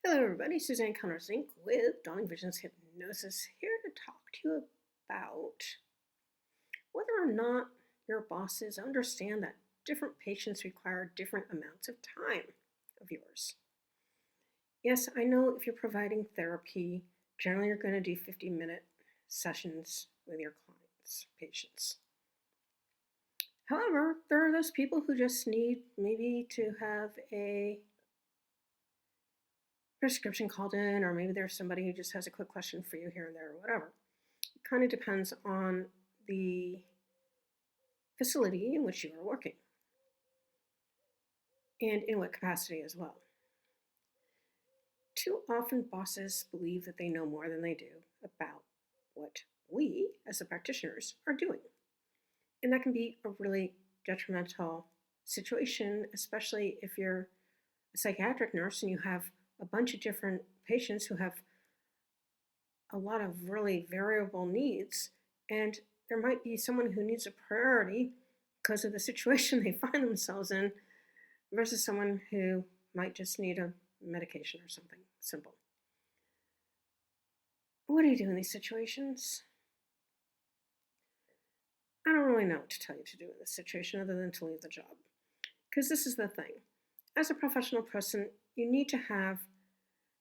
Hello, everybody. Suzanne with Dawning Visions Hypnosis here to talk to you about whether or not your bosses understand that different patients require different amounts of time of yours. Yes, I know if you're providing therapy, generally you're going to do 50-minute sessions with your clients, patients. However, there are those people who just need maybe to have a prescription called in, or maybe there's somebody who just has a quick question for you here and there, or whatever. It kind of depends on the facility in which you are working and in what capacity as well. Too often, bosses believe that they know more than they do about what we, as the practitioners, are doing. And that can be a really detrimental situation, especially if you're a psychiatric nurse and you have a bunch of different patients who have a lot of really variable needs, and there might be someone who needs a priority because of the situation they find themselves in versus someone who might just need a medication or something simple. What do you do in these situations? I don't really know what to tell you to do in this situation other than to leave the job. Because this is the thing. As a professional person, you need to have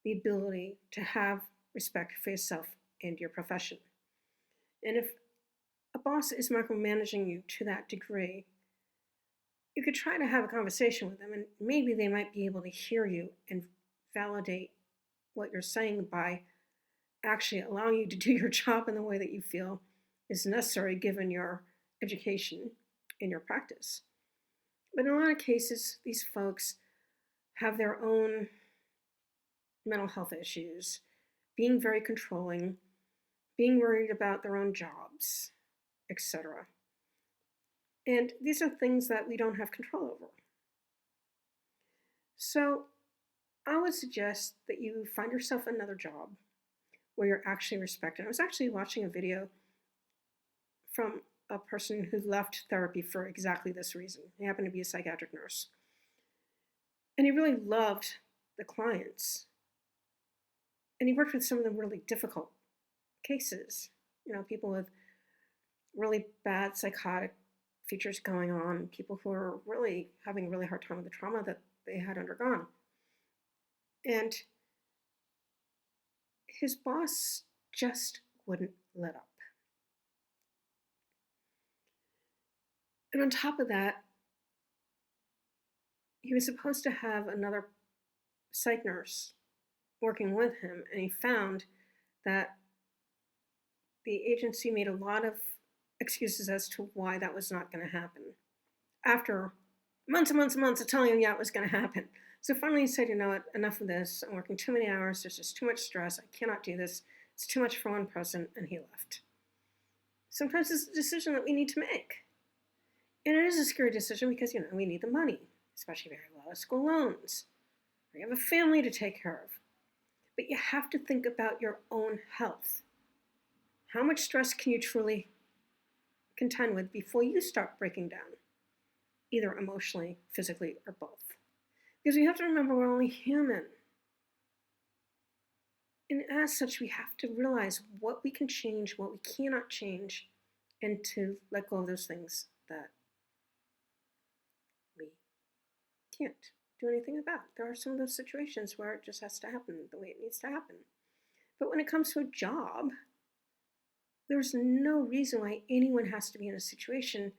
the ability to have respect for yourself and your profession. And if a boss is micromanaging you to that degree, you could try to have a conversation with them, and maybe they might be able to hear you and validate what you're saying by actually allowing you to do your job in the way that you feel is necessary given your education and your practice. But in a lot of cases, these folks have their own mental health issues, being very controlling, being worried about their own jobs, etc. And these are things that we don't have control over. So I would suggest that you find yourself another job where you're actually respected. I was actually watching a video from a person who left therapy for exactly this reason. He happened to be a psychiatric nurse. And he really loved the clients. And he worked with some of the really difficult cases. People with really bad psychotic features going on, people who are really having a really hard time with the trauma that they had undergone. And his boss just wouldn't let up. And on top of that, he was supposed to have another psych nurse working with him, and he found that the agency made a lot of excuses as to why that was not going to happen. After months and months and months of telling him, yeah, it was going to happen. So finally he said, you know what, enough of this. I'm working too many hours. There's just too much stress. I cannot do this. It's too much for one person, and he left. Sometimes it's a decision that we need to make. And it is a scary decision because, we need the money, especially if you have a lot of school loans, or you have a family to take care of. But you have to think about your own health. How much stress can you truly contend with before you start breaking down, either emotionally, physically, or both? Because we have to remember we're only human. And as such, we have to realize what we can change, what we cannot change, and to let go of those things that we can't do anything about. There are some of those situations where it just has to happen the way it needs to happen. But when it comes to a job, there's no reason why anyone has to be in a situation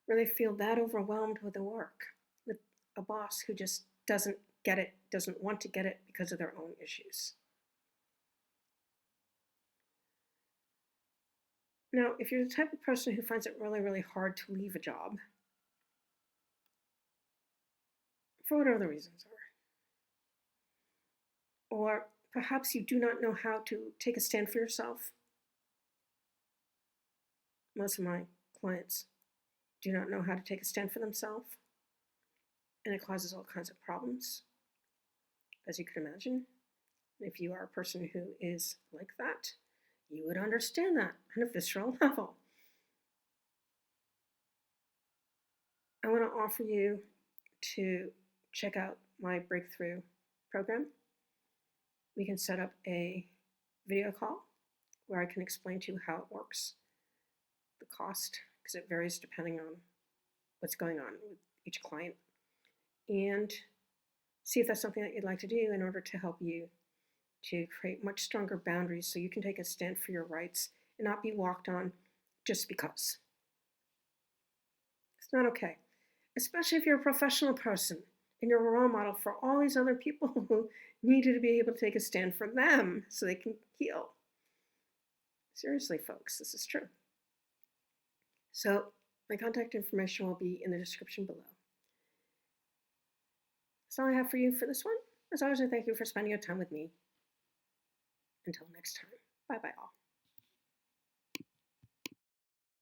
where they feel that overwhelmed with the work, with a boss who just doesn't get it, doesn't want to get it because of their own issues. Now, if you're the type of person who finds it really, really hard to leave a job, for whatever the reasons are, or perhaps you do not know how to take a stand for yourself. Most of my clients do not know how to take a stand for themselves, and it causes all kinds of problems, as you can imagine. If you are a person who is like that, you would understand that on a visceral level. I want to offer you to check out my breakthrough program. We can set up a video call where I can explain to you how it works, the cost, because it varies depending on what's going on with each client, and see if that's something that you'd like to do in order to help you to create much stronger boundaries so you can take a stand for your rights and not be walked on just because. It's not okay, especially if you're a professional person and you're a role model for all these other people who need you to be able to take a stand for them so they can heal. Seriously, folks, this is true. So my contact information will be in the description below. That's all I have for you for this one. As always, I thank you for spending your time with me. Until next time, bye-bye all.